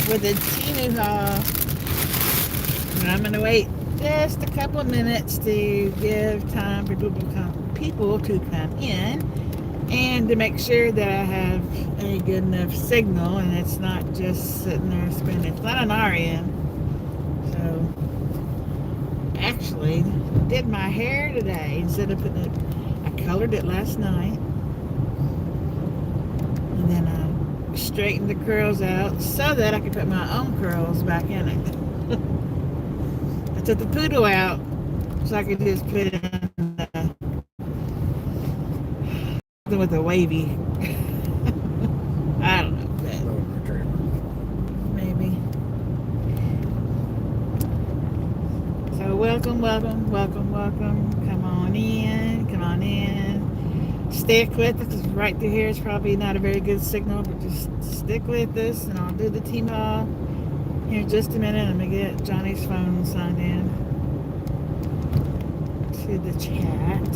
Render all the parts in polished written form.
with the TEMU haul. And I'm going to wait just a couple of minutes to give time for people to come in and to make sure that I have a good enough signal and it's not just sitting there spinning. It's not on our end. So, actually, did my hair today instead of putting it, I colored it last night. And then I straightened the curls out so that I could put my own curls back in it. I took the poodle out so I could just put in with a wavy. I don't know, but maybe. So welcome. Come on in. Stick with us, because right through here is probably not a very good signal, but just stick with us and I'll do the TEMU here in just a minute. I'm going to get Johnny's phone signed in to the chat.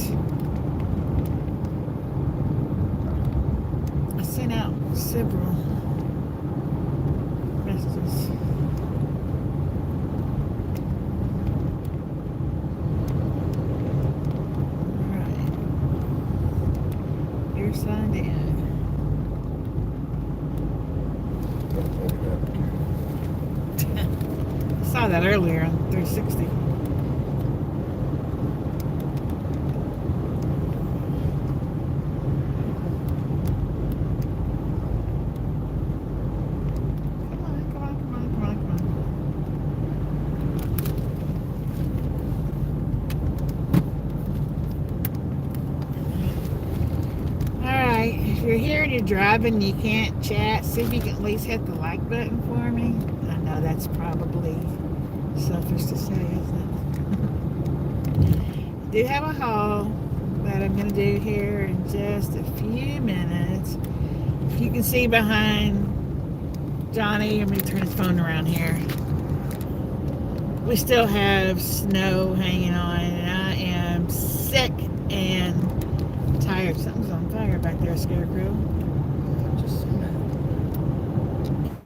I sent out several messages. Alright. You're signed in. I saw that earlier on 360. If you're here and you're driving, you can't chat. See if you can at least hit the like button for me. I know that's probably selfish to say, isn't it? I do have a haul that I'm going to do here in just a few minutes. If you can see behind Johnny, let me turn his phone around here. We still have snow hanging on, and I am sick and tired. Something's on fire back there, Scarecrow.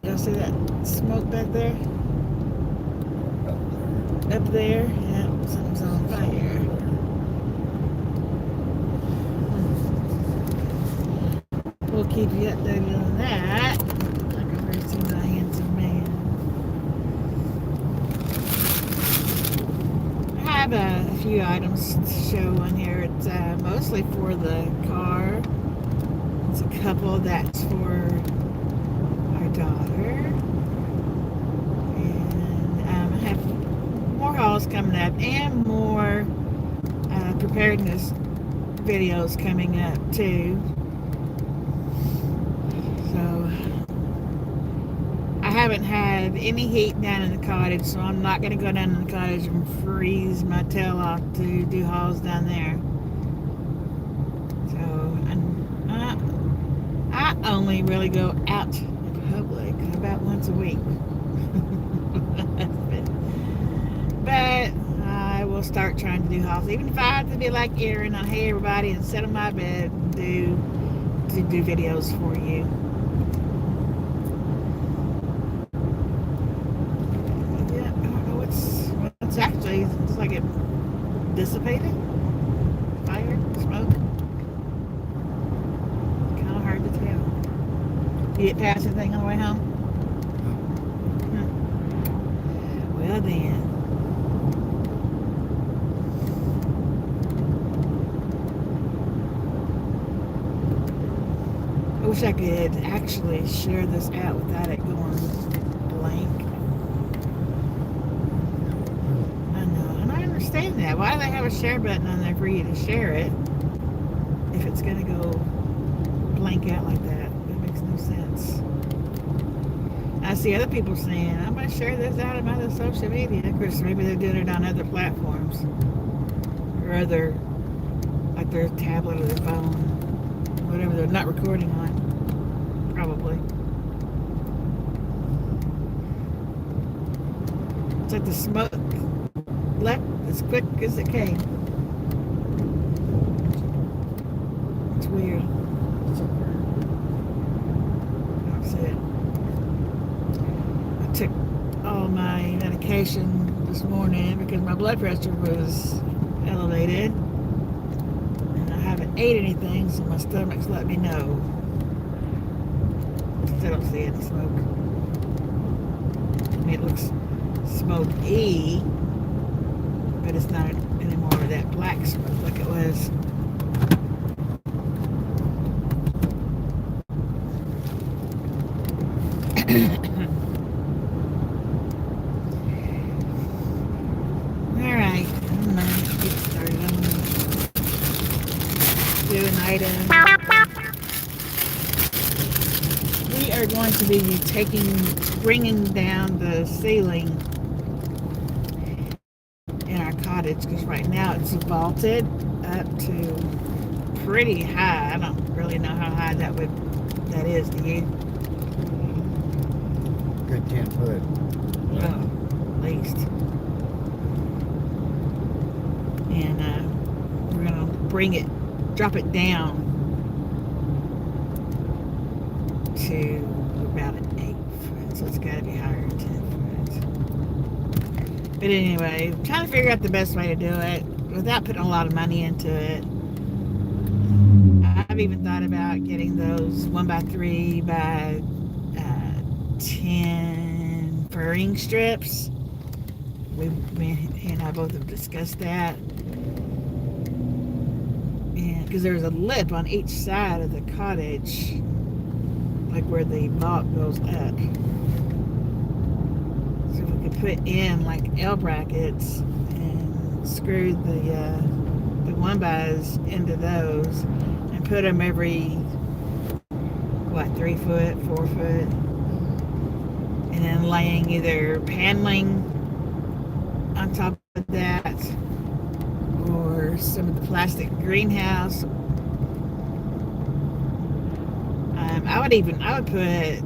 Y'all see that smoke back there? Up there? Yeah, something's on fire. We'll keep you updated on that. I can already see my handsome man. I have a few items to show on here. It's mostly for the car. It's a couple that's for our daughter. And I have more hauls coming up and more preparedness videos coming up too. So I haven't had any heat down in the cottage, so I'm not going to go down in the cottage and freeze my tail off to do hauls down there. So I only really go out in public about once a week. But I will start trying to do hauls, even if I have to be like Erin on Hey Everybody and sit on my bed and do videos for you. Yeah, I don't know what's actually, it's like it dissipated. Fire, smoke. Kind of hard to tell. You get past anything on the way home? Well then. I wish I could actually share this out without it going blank. I know, and I understand that. Why do they have a share button on there for you to share it if it's going to go blank out like that? That makes no sense. I see other people saying, I'm going to share this out on other social media. Of course, maybe they're doing it on other platforms or other, like their tablet or their phone, whatever they're not recording on, probably. It's like the smoke left as quick as it came. It's weird. That's it. took all my medication this morning because my blood pressure was elevated. And I haven't ate anything, so my stomach's let me know. Still don't see any smoke. I mean, it looks smoky, but it's not anymore that black smoke like it was. Alright, I'm gonna get started. I'm gonna do an item. We are going to be bringing down the ceiling in our cottage because right now it's vaulted up to pretty high. I don't really know how high that is, do you? Good 10 foot. Oh, at least. And we're gonna drop it down to about an 8 foot, so it's got to be higher than 10 foot. But anyway, I'm trying to figure out the best way to do it without putting a lot of money into it. I've even thought about getting those 1x3 by 10 furring strips. He and I both have discussed that. And because there's a lip on each side of the cottage, like where the vault goes up. So if we could put in like L brackets and screw the 1x into those and put them every 3 foot, 4 foot, and then laying either paneling on top of that or some of the plastic greenhouse. I would put,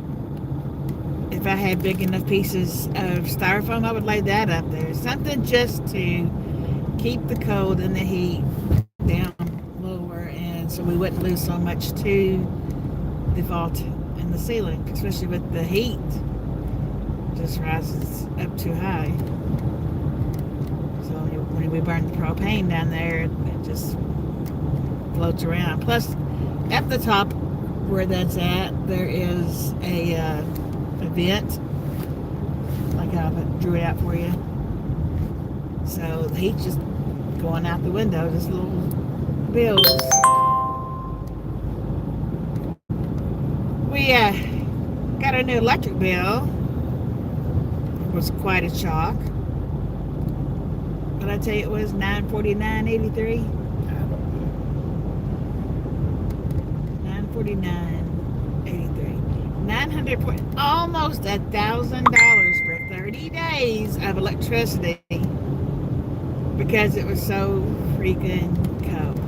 if I had big enough pieces of styrofoam, I would lay that up there. Something just to keep the cold and the heat down lower, and so we wouldn't lose so much to the vault and the ceiling, especially with the heat. Just rises up too high. So when we burn the propane down there, it just floats around. Plus, at the top where that's at, there is a vent, like I drew it out for you. So the heat's just going out the window, just little bills. We got a new electric bill. It was quite a shock. But I tell you, it was $949.83. $949.83. Almost $1,000 for 30 days of electricity because it was so freaking cold.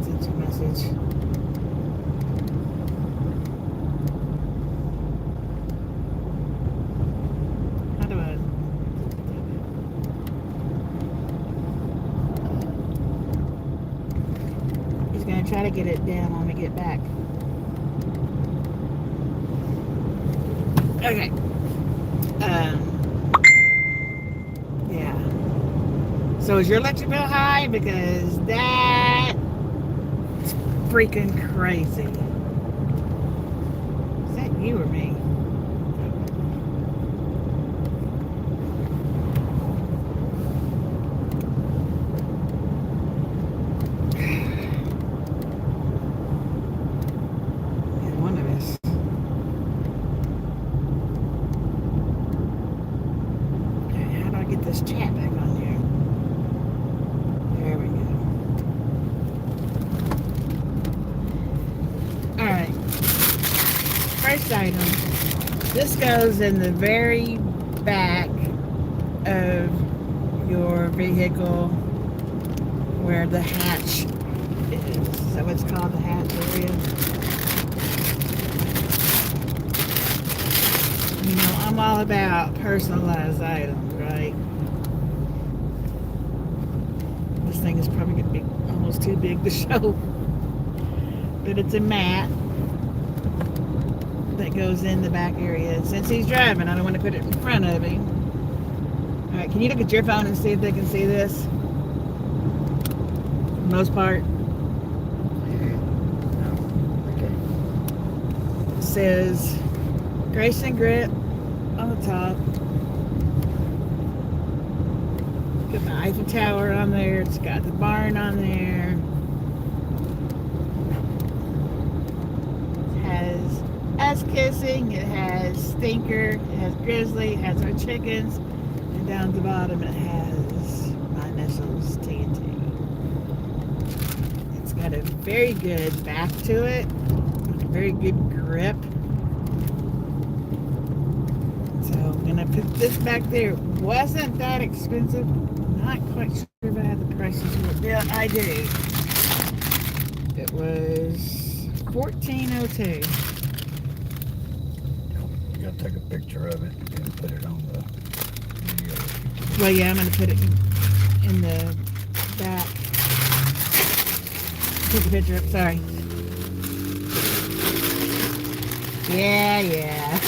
Sent you a message. How do I? He's gonna try to get it down when we get back. Okay. Yeah. So is your electric bill high? Because that's freaking crazy. Is that you or me? One of us. Okay, how do I get this chat back on here? There we go. Alright. First item. This goes in the very back of your vehicle where the hatch is. Is that what's called, the hatch area? You know, I'm all about personalized items, right? This thing is probably going to be almost too big to show. But it's a mat that goes in the back area. Since he's driving, I don't want to put it in front of him. Alright, can you look at your phone and see if they can see this? For the most part. It says Grace and Grip on the top. Got the Eiffel Tower on there. It's got the barn on there. It has kissing. It has stinker. It has grizzly. It has our chickens. And down at the bottom it has my initials, TNT. It's got a very good back to it. A very good grip. So I'm gonna put this back there. It wasn't that expensive. Not quite sure if I have the prices for it. Yeah, I do. It was $14.02. You gotta take a picture of it and put it on the video. Well, yeah, I'm gonna put it in the back. Take a picture up. Sorry. Yeah.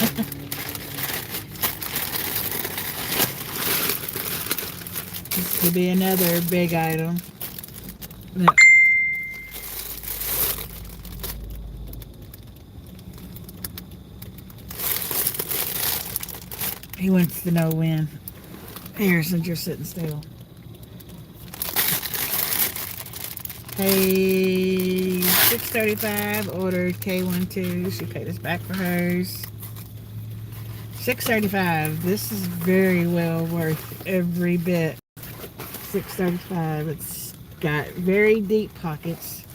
This could be another big item. No. He wants to know when. Here, since you're sitting still. Hey, $6.35. Ordered K12. She paid us back for hers. $6.35. This is very well worth every bit. $6.35. It's got very deep pockets.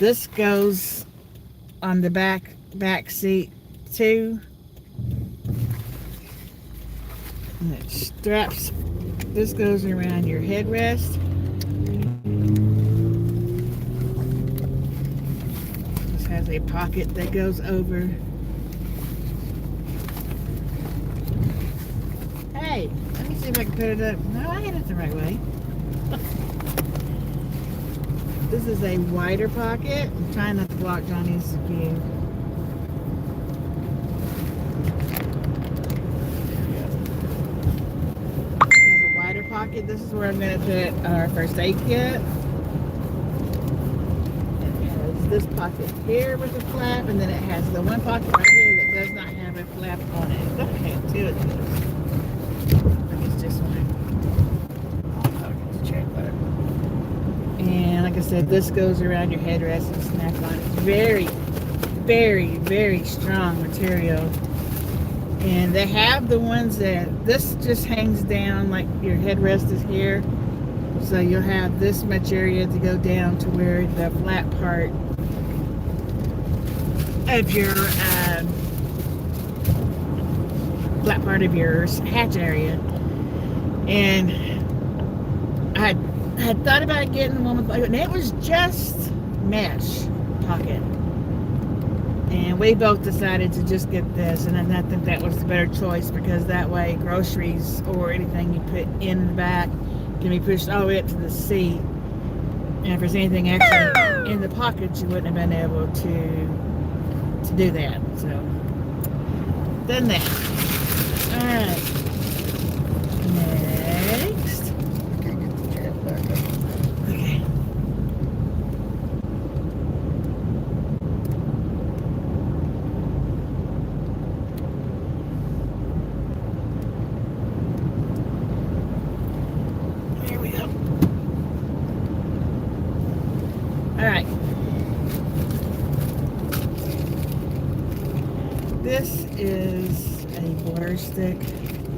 This goes on the back seat too. And it straps. This goes around your headrest. This has a pocket that goes over. Hey, let me see if I can put it up. No, I hit it the right way. This is a wider pocket. I'm trying not to block Johnny's view. It has a wider pocket. This is where I'm going to put our first aid kit. It has this pocket here with a flap, and then it has the one pocket right here that does not have a flap on it. Okay, two of those. Just one. And like I said, this goes around your headrest and snap on. It's very, very, very strong material. And they have the ones that this just hangs down, like your headrest is here. So you'll have this much area to go down to where the flat part of your hatch area. And I had thought about getting the one with, and it was just mesh pocket. And we both decided to just get this, and I think that was the better choice, because that way groceries or anything you put in the back can be pushed all the way up to the seat. And if there's anything actually in the pockets, you wouldn't have been able to do that. So, done that. Alright. Next. I can't get the chat back up. Okay. There we go. Alright. This is a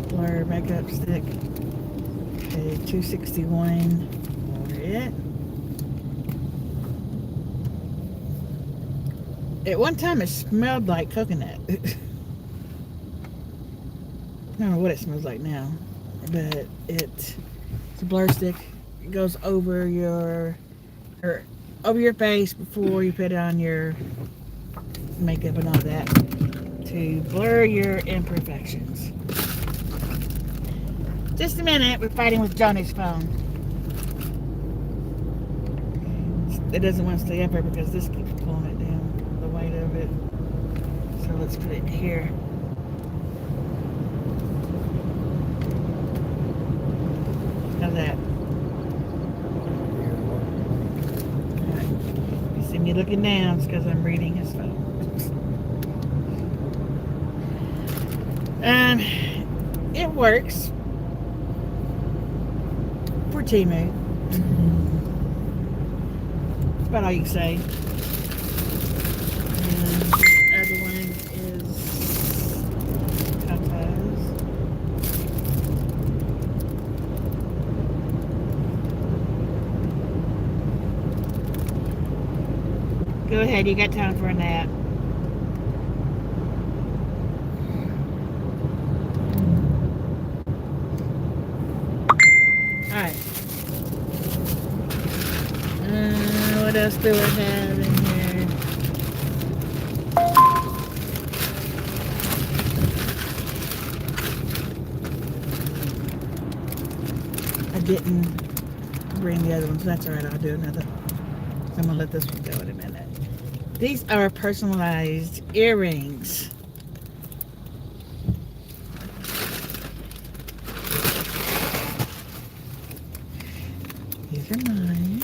blur makeup stick. A $2.61 for it. At one time it smelled like coconut. I don't know what it smells like now, but it's a blur stick. It goes over your face before you put on your makeup and all that. to blur your imperfections. Just a minute, we're fighting with Johnny's phone. It doesn't want to stay up here because this keeps pulling it down, the weight of it. So let's put it here. How's that? Alright. You see me looking down, it's because I'm reading his phone. And it works for TEMU. That's about all you can say. And the other one is Tata's. Go ahead, you got time for a nap. Alright. What else do I have in here? I didn't bring the other ones. That's alright, I'll do another. I'm gonna let this one go in a minute. These are personalized earrings. These are mine.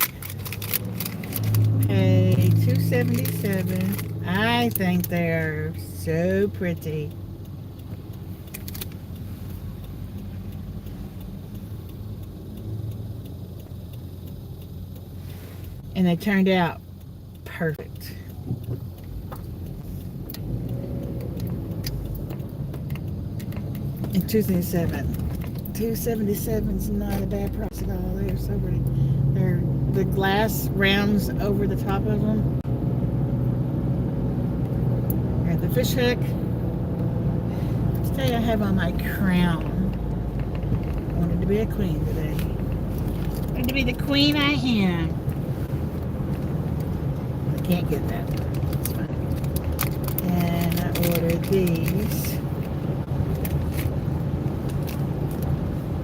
Hey, $2.77. I think they're so pretty. And they turned out perfect. And $2.77. $2.77 is not a bad price at all. They're so pretty. They're the glass rounds over the top of them. And the fish hook. Today I have on my crown. I wanted to be a queen today. I wanted to be the queen I am. I can't get that. It's fine. And I ordered these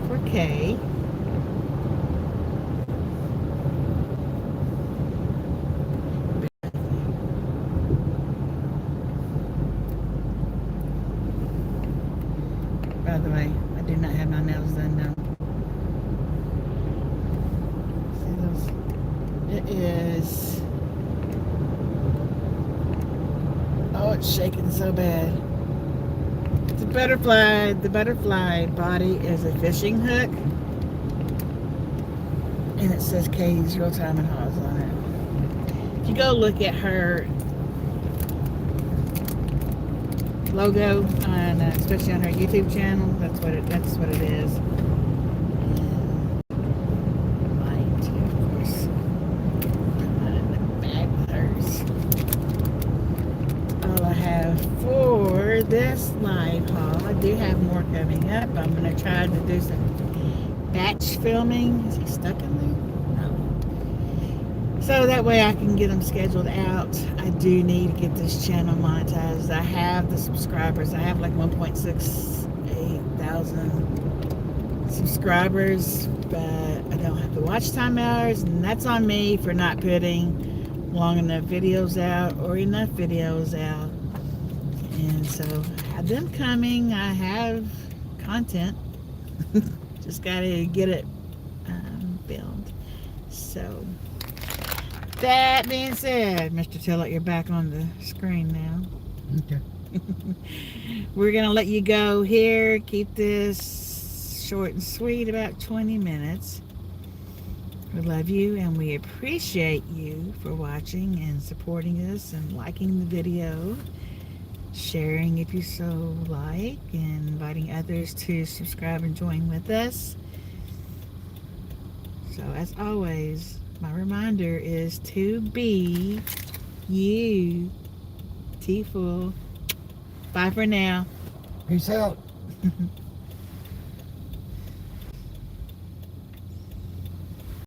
for Kay. By the way, I do not have my nails done now. See those? It is. Oh, it's shaking so bad. It's a butterfly. The butterfly body is a fishing hook. And it says Kay's Real Time and Haws on it. If you go look at her logo on, especially on her YouTube channel, that's what it is. And mine too, of course. Put mine in the bag with hers. All I have for this live haul. I do have more coming up. I'm going to try to do some batch filming. Is he stuck in there? No. So that way I can get them scheduled out. I do need to get this channel monetized. I have the subscribers. I have like 1.68 thousand subscribers, but I don't have the watch time hours, and that's on me for not putting long enough videos out or enough videos out. And so I have them coming. I have content. Just gotta get it filmed. So that being said, Mr. Tillett, you're back on the screen now. Okay. We're gonna let you go here. Keep this short and sweet, about 20 minutes. We love you and we appreciate you for watching and supporting us and liking the video, sharing if you so like, and inviting others to subscribe and join with us. So as always, my reminder is to be you. Beautiful. Bye for now. Peace out.